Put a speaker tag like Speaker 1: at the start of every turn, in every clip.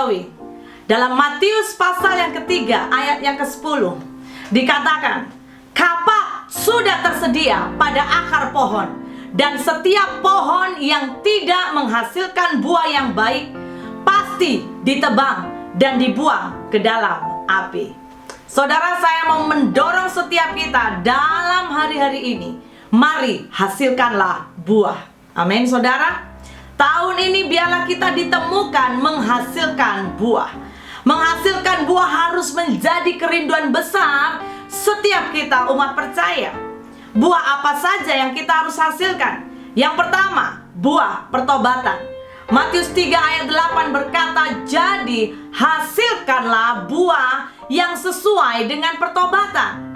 Speaker 1: surgawi. Dalam Matius pasal yang ketiga ayat yang ke-10 dikatakan, kapak sudah tersedia pada akar pohon, dan setiap pohon yang tidak menghasilkan buah yang baik pasti ditebang dan dibuang ke dalam api. Saudara, saya mau mendorong setiap kita dalam hari-hari ini, mari hasilkanlah buah. Amin, saudara. Tahun ini biarlah kita ditemukan menghasilkan buah. Menghasilkan buah harus menjadi kerinduan besar setiap kita umat percaya. Buah apa saja yang kita harus hasilkan? Yang pertama, buah pertobatan. Matius 3 ayat 8 berkata, jadi hasilkanlah buah yang sesuai dengan pertobatan.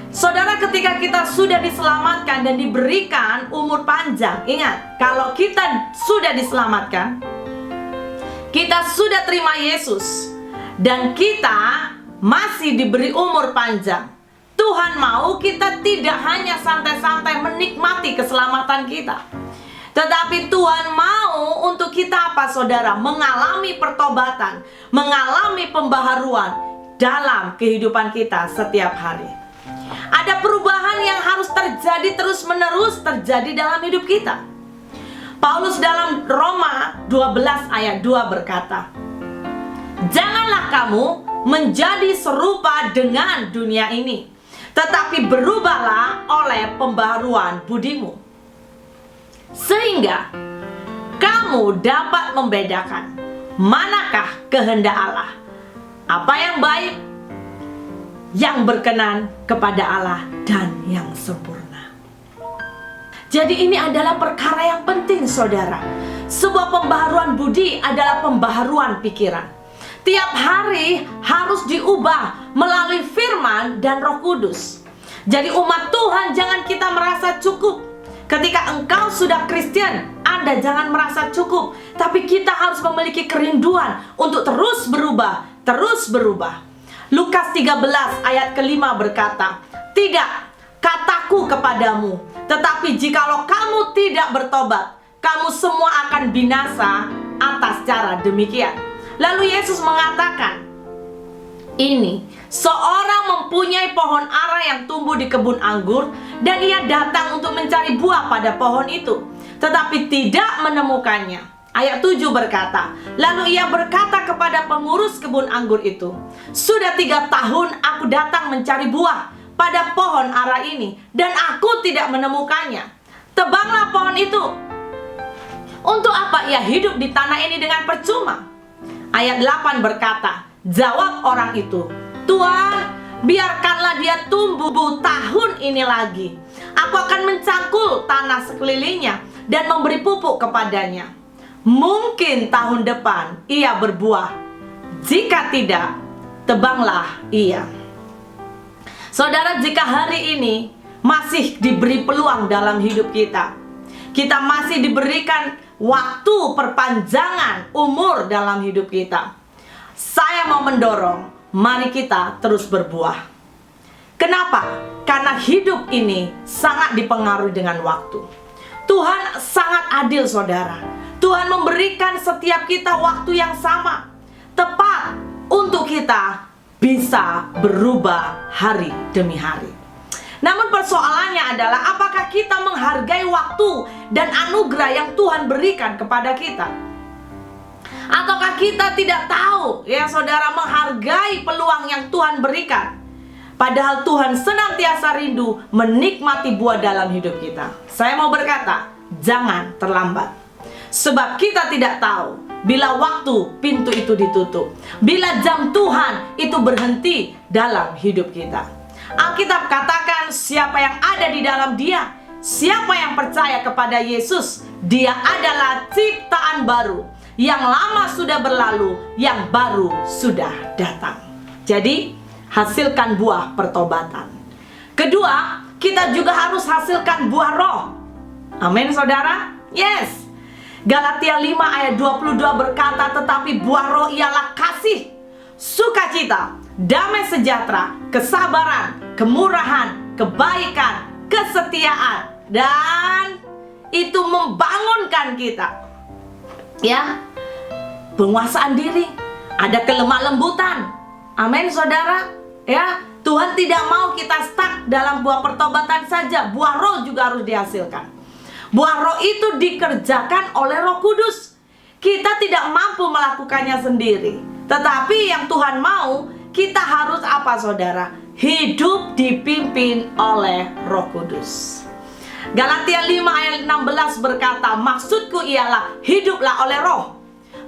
Speaker 1: Saudara, ketika kita sudah diselamatkan dan diberikan umur panjang, ingat, kalau kita sudah diselamatkan, kita sudah terima Yesus, dan kita masih diberi umur panjang, Tuhan mau kita tidak hanya santai-santai menikmati keselamatan kita, tetapi Tuhan mau untuk kita apa, saudara? Mengalami pertobatan, mengalami pembaharuan dalam kehidupan kita setiap hari. Ada perubahan yang harus terjadi terus-menerus terjadi dalam hidup kita. Paulus dalam Roma 12 ayat 2 berkata, janganlah kamu menjadi serupa dengan dunia ini, tetapi berubahlah oleh pembaharuan budimu, sehingga kamu dapat membedakan manakah kehendak Allah, apa yang baik, yang berkenan kepada Allah, dan yang sempurna. Jadi ini adalah perkara yang penting, saudara. Sebuah pembaharuan budi adalah pembaharuan pikiran. Tiap hari harus diubah melalui firman dan Roh Kudus. Jadi umat Tuhan, jangan kita merasa cukup. Ketika engkau sudah Kristen, Anda jangan merasa cukup, tapi kita harus memiliki kerinduan untuk terus berubah, terus berubah. Lukas 13 ayat ke-5 berkata, tidak, kataku kepadamu, tetapi jikalau kamu tidak bertobat, kamu semua akan binasa atas cara demikian. Lalu Yesus mengatakan, ini seorang mempunyai pohon ara yang tumbuh di kebun anggur, dan ia datang untuk mencari buah pada pohon itu, tetapi tidak menemukannya. Ayat 7 berkata, lalu ia berkata kepada pengurus kebun anggur itu, sudah 3 tahun aku datang mencari buah pada pohon ara ini, dan aku tidak menemukannya. Tebanglah pohon itu. Untuk apa ia hidup di tanah ini dengan percuma? Ayat 8 berkata, jawab orang itu, Tuhan, biarkanlah dia tumbuh tahun ini lagi. Aku akan mencangkul tanah sekelilingnya dan memberi pupuk kepadanya. Mungkin tahun depan ia berbuah. Jika tidak, tebanglah ia. Saudara, jika hari ini masih diberi peluang dalam hidup kita, kita masih diberikan waktu perpanjangan umur dalam hidup kita, saya mau mendorong, mari kita terus berbuah. Kenapa? Karena hidup ini sangat dipengaruhi dengan waktu. Tuhan sangat adil, saudara. Tuhan memberikan setiap kita waktu yang sama, tepat untuk kita bisa berubah hari demi hari. Namun persoalannya adalah, apakah kita menghargai waktu dan anugerah yang Tuhan berikan kepada kita? Ataukah kita tidak tahu, ya saudara, menghargai peluang yang Tuhan berikan? Padahal Tuhan senantiasa rindu menikmati buah dalam hidup kita. Saya mau berkata, jangan terlambat. Sebab kita tidak tahu bila waktu pintu itu ditutup, bila jam Tuhan itu berhenti dalam hidup kita. Alkitab katakan, siapa yang ada di dalam Dia, siapa yang percaya kepada Yesus, dia adalah ciptaan baru. Yang lama sudah berlalu, yang baru sudah datang. Jadi, hasilkan buah pertobatan. Kedua, kita juga harus hasilkan buah roh. Amin, saudara? Yes. Galatia 5 ayat 22 berkata, tetapi buah roh ialah kasih, sukacita, damai sejahtera, kesabaran, kemurahan, kebaikan, kesetiaan, dan itu membangunkan kita, ya, penguasaan diri, ada kelemah lembutan. Amin saudara. Ya, Tuhan tidak mau kita stuck dalam buah pertobatan saja. Buah roh juga harus dihasilkan. Buah roh itu dikerjakan oleh Roh Kudus. Kita tidak mampu melakukannya sendiri. Tetapi yang Tuhan mau, kita harus apa saudara? Hidup dipimpin oleh Roh Kudus. Galatia 5 ayat 16 berkata, maksudku ialah hiduplah oleh roh,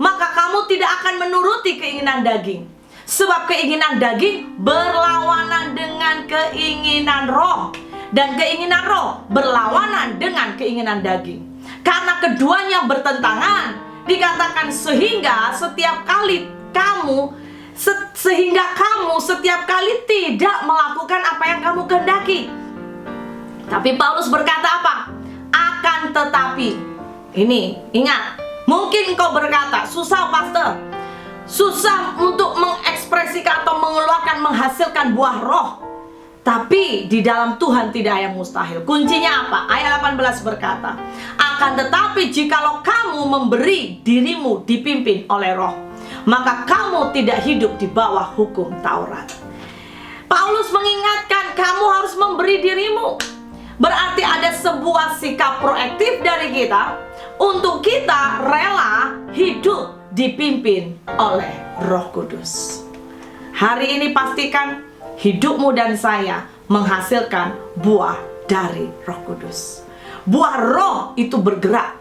Speaker 1: maka kamu tidak akan menuruti keinginan daging. Sebab keinginan daging berlawanan dengan keinginan roh, dan keinginan roh berlawanan dengan keinginan daging. Karena keduanya bertentangan, dikatakan sehingga kamu setiap kali tidak melakukan apa yang kamu kehendaki. Tapi Paulus berkata apa? Akan tetapi. Ini, ingat. Mungkin engkau berkata, susah pastor. Susah untuk mengekspresikan atau mengeluarkan, menghasilkan buah roh. Tapi di dalam Tuhan tidak ada yang mustahil. Kuncinya apa? Ayat 18 berkata, akan tetapi jikalau kamu memberi dirimu dipimpin oleh roh, maka kamu tidak hidup di bawah hukum Taurat. Paulus mengingatkan kamu harus memberi dirimu. Berarti ada sebuah sikap proaktif dari kita untuk kita rela hidup dipimpin oleh Roh Kudus. Hari ini pastikan hidupmu dan saya menghasilkan buah dari Roh Kudus. Buah roh itu bergerak.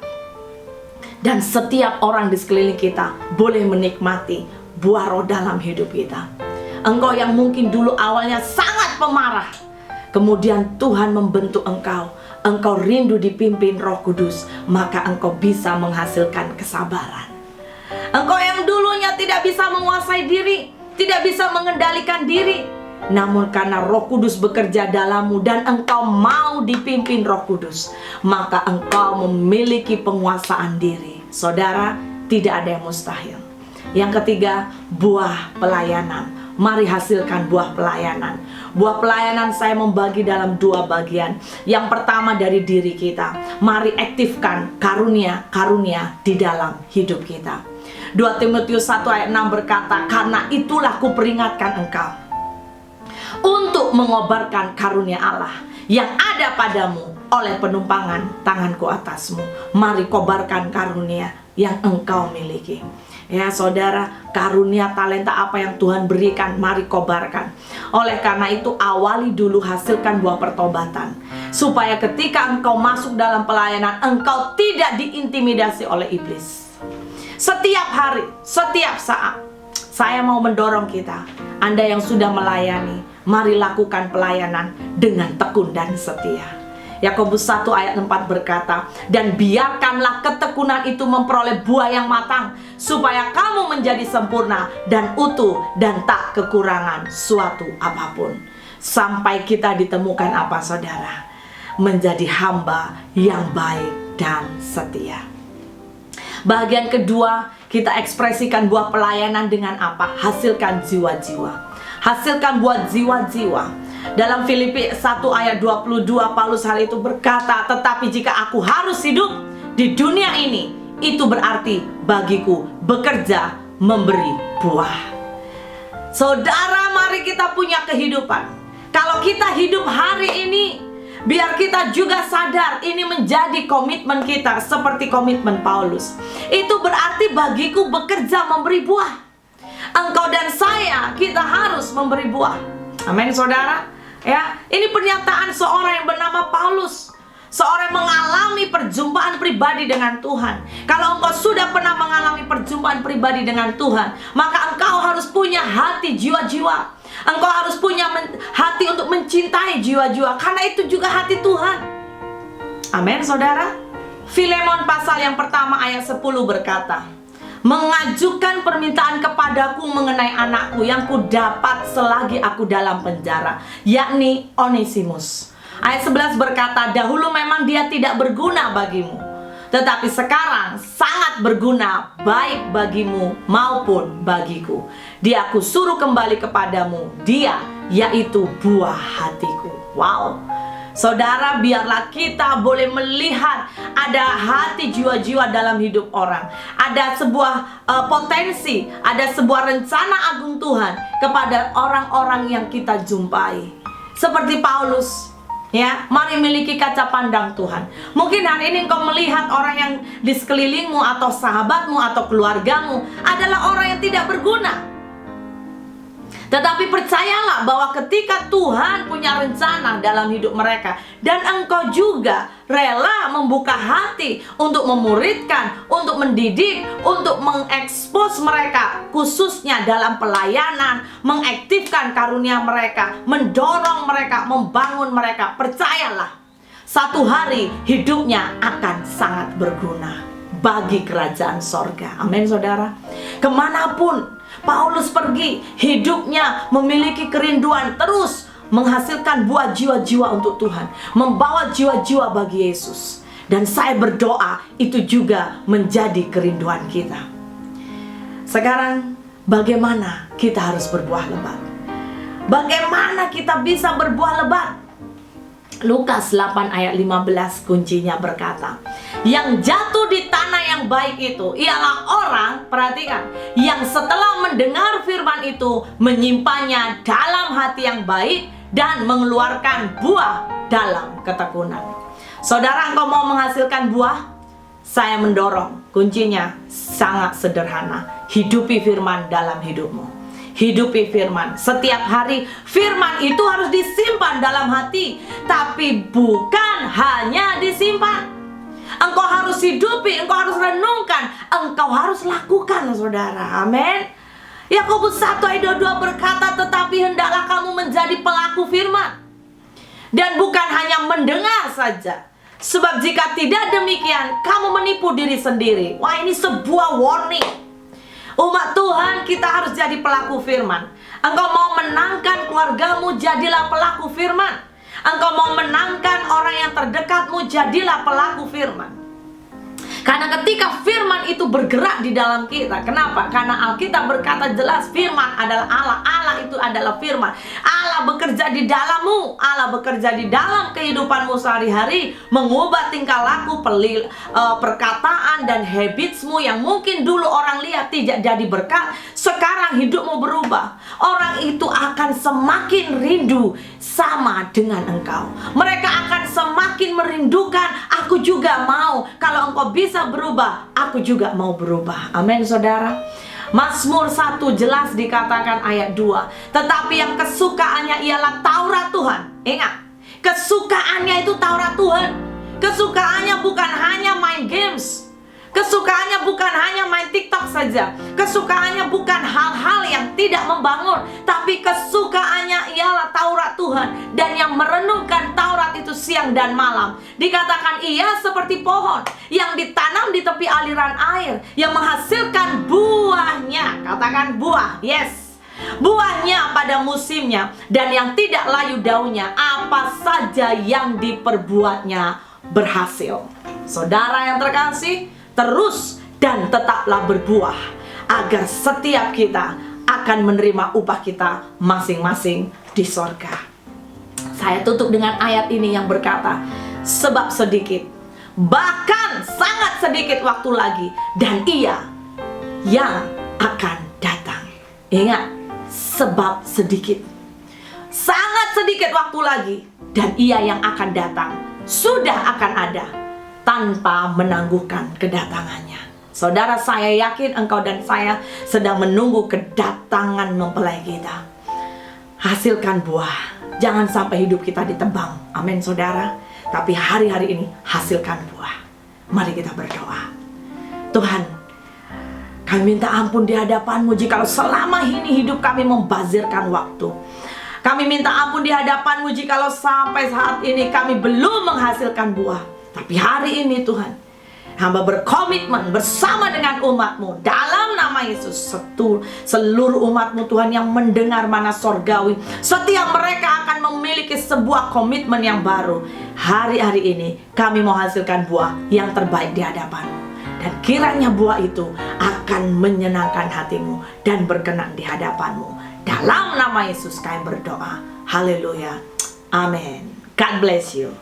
Speaker 1: Dan setiap orang di sekeliling kita boleh menikmati buah roh dalam hidup kita. Engkau yang mungkin dulu awalnya sangat pemarah, kemudian Tuhan membentuk engkau. Engkau rindu dipimpin Roh Kudus, maka engkau bisa menghasilkan kesabaran. Engkau yang dulunya tidak bisa menguasai diri, tidak bisa mengendalikan diri, namun karena Roh Kudus bekerja dalammu dan engkau mau dipimpin Roh Kudus, maka engkau memiliki penguasaan diri. Saudara, tidak ada yang mustahil. Yang ketiga, buah pelayanan. Mari hasilkan buah pelayanan. Buah pelayanan saya membagi dalam 2 bagian. Yang pertama dari diri kita. Mari aktifkan karunia-karunia di dalam hidup kita. 2 Timotius 1 ayat 6 berkata, karena itulah kuperingatkan engkau untuk mengobarkan karunia Allah yang ada padamu oleh penumpangan tanganku atasmu. Mari kobarkan karunia yang engkau miliki. Ya saudara, karunia talenta apa yang Tuhan berikan, mari kobarkan. Oleh karena itu, awali dulu hasilkan buah pertobatan, supaya ketika engkau masuk dalam pelayanan, engkau tidak diintimidasi oleh iblis. Setiap hari, setiap saat, saya mau mendorong kita, Anda yang sudah melayani, mari lakukan pelayanan dengan tekun dan setia. Yakobus 1 ayat 4 berkata, dan biarkanlah ketekunan itu memperoleh buah yang matang, supaya kamu menjadi sempurna dan utuh dan tak kekurangan suatu apapun. Sampai kita ditemukan apa saudara? Menjadi hamba yang baik dan setia. Bagian kedua, kita ekspresikan buah pelayanan dengan apa? Hasilkan jiwa-jiwa. Hasilkan buat jiwa-jiwa. Dalam Filipi 1 ayat 22 Paulus hal itu berkata, tetapi jika aku harus hidup di dunia ini, itu berarti bagiku bekerja memberi buah. Saudara, mari kita punya kehidupan. Kalau kita hidup hari ini, biar kita juga sadar ini menjadi komitmen kita seperti komitmen Paulus. Itu berarti bagiku bekerja memberi buah. Engkau dan saya, kita harus memberi buah. Amin saudara. Ya, ini pernyataan seorang yang bernama Paulus, seorang yang mengalami perjumpaan pribadi dengan Tuhan. Kalau engkau sudah pernah mengalami perjumpaan pribadi dengan Tuhan, maka engkau harus punya hati jiwa-jiwa. Engkau harus punya hati untuk mencintai jiwa-jiwa, karena itu juga hati Tuhan. Amin saudara. Filemon pasal yang pertama ayat 10 berkata, mengajukan permintaan kepadaku mengenai anakku yang kudapat selagi aku dalam penjara, yakni Onesimus. Ayat 11 berkata, dahulu memang dia tidak berguna bagimu, tetapi sekarang sangat berguna baik bagimu maupun bagiku. Dia aku suruh kembali kepadamu, dia yaitu buah hatiku. Wow. Saudara, biarlah kita boleh melihat ada hati jiwa-jiwa dalam hidup orang. Ada sebuah potensi, ada sebuah rencana agung Tuhan kepada orang-orang yang kita jumpai. Seperti Paulus, ya, mari miliki kaca pandang Tuhan. Mungkin hari ini engkau melihat orang yang di sekelilingmu atau sahabatmu atau keluargamu adalah orang yang tidak berguna. Tetapi percayalah bahwa ketika Tuhan punya rencana dalam hidup mereka, dan engkau juga rela membuka hati untuk memuridkan, untuk mendidik, untuk mengekspos mereka, khususnya dalam pelayanan, mengaktifkan karunia mereka, mendorong mereka, membangun mereka, percayalah, satu hari hidupnya akan sangat berguna bagi kerajaan sorga. Amin, saudara. Kemanapun Paulus pergi, hidupnya memiliki kerinduan terus menghasilkan buah jiwa-jiwa untuk Tuhan, membawa jiwa-jiwa bagi Yesus. Dan saya berdoa itu juga menjadi kerinduan kita. Sekarang, bagaimana kita harus berbuah lebat? Bagaimana kita bisa berbuah lebat? Lukas 8 ayat 15 kuncinya berkata, yang jatuh di tanah yang baik itu ialah orang, perhatikan, yang setelah mendengar firman itu menyimpannya dalam hati yang baik dan mengeluarkan buah dalam ketekunan. Saudara, engkau mau menghasilkan buah? Saya mendorong, kuncinya sangat sederhana. Hidupi firman dalam hidupmu. Hidupi firman. Setiap hari firman itu harus disimpan dalam hati, tapi bukan hanya disimpan. Engkau harus hidupi, engkau harus renungkan, engkau harus lakukan, saudara. Amin. Yakobus 1 ayat 22 berkata, tetapi hendaklah kamu menjadi pelaku firman, dan bukan hanya mendengar saja. Sebab jika tidak demikian, kamu menipu diri sendiri. Wah, ini sebuah warning. Umat Tuhan, kita harus jadi pelaku firman. Engkau mau menangkan keluargamu, jadilah pelaku firman. Engkau mau menangkan orang yang terdekatmu, jadilah pelaku firman. Karena ketika firman itu bergerak di dalam kita, kenapa? Karena Alkitab berkata jelas, firman adalah Allah. Allah itu adalah firman. Allah bekerja di dalammu, Allah bekerja di dalam kehidupanmu sehari-hari, mengubah tingkah laku, perkataan dan habitsmu yang mungkin dulu orang lihat tidak jadi berkat, sekarang hidupmu berubah. Orang itu akan semakin rindu sama dengan engkau. Mereka akan semakin merindukan, aku juga mau. Kalau engkau bisa berubah, aku juga mau berubah. Amin, saudara. Mazmur 1 jelas dikatakan ayat 2, tetapi yang kesukaannya ialah Taurat Tuhan. Ingat, kesukaannya itu Taurat Tuhan. Kesukaannya bukan hanya main games, kesukaannya bukan hanya main TikTok saja, kesukaannya bukan hal-hal yang tidak membangun, tapi kesukaannya ialah Taurat Tuhan. Dan yang merenungkan Taurat itu siang dan malam. Dikatakan ia seperti pohon yang ditanam di tepi aliran air, yang menghasilkan buahnya. Katakan buah, yes, buahnya pada musimnya, dan yang tidak layu daunnya. Apa saja yang diperbuatnya berhasil. Saudara yang terkasih, terus dan tetaplah berbuah, agar setiap kita akan menerima upah kita masing-masing di sorga. Saya tutup dengan ayat ini yang berkata, sebab sedikit, bahkan sangat sedikit waktu lagi, dan ia yang akan datang. Ingat, sebab sedikit, sangat sedikit waktu lagi, dan ia yang akan datang sudah akan ada, tanpa menangguhkan kedatangannya. Saudara, saya yakin engkau dan saya sedang menunggu kedatangan mempelai kita. Hasilkan buah. Jangan sampai hidup kita ditebang. Amin, saudara. Tapi hari-hari ini hasilkan buah. Mari kita berdoa. Tuhan, kami minta ampun di hadapan-Mu jikalau selama ini hidup kami membazirkan waktu. Kami minta ampun di hadapan-Mu jikalau sampai saat ini kami belum menghasilkan buah. Tapi hari ini Tuhan, hamba berkomitmen bersama dengan umat-Mu dalam nama Yesus. Seluruh umat-Mu Tuhan yang mendengar mana sorgawi, setiap mereka akan memiliki sebuah komitmen yang baru. Hari-hari ini kami mau hasilkan buah yang terbaik di hadapan-Mu. Dan kiranya buah itu akan menyenangkan hati-Mu dan berkenan di hadapan-Mu. Dalam nama Yesus kami berdoa. Haleluya. Amin. God bless you.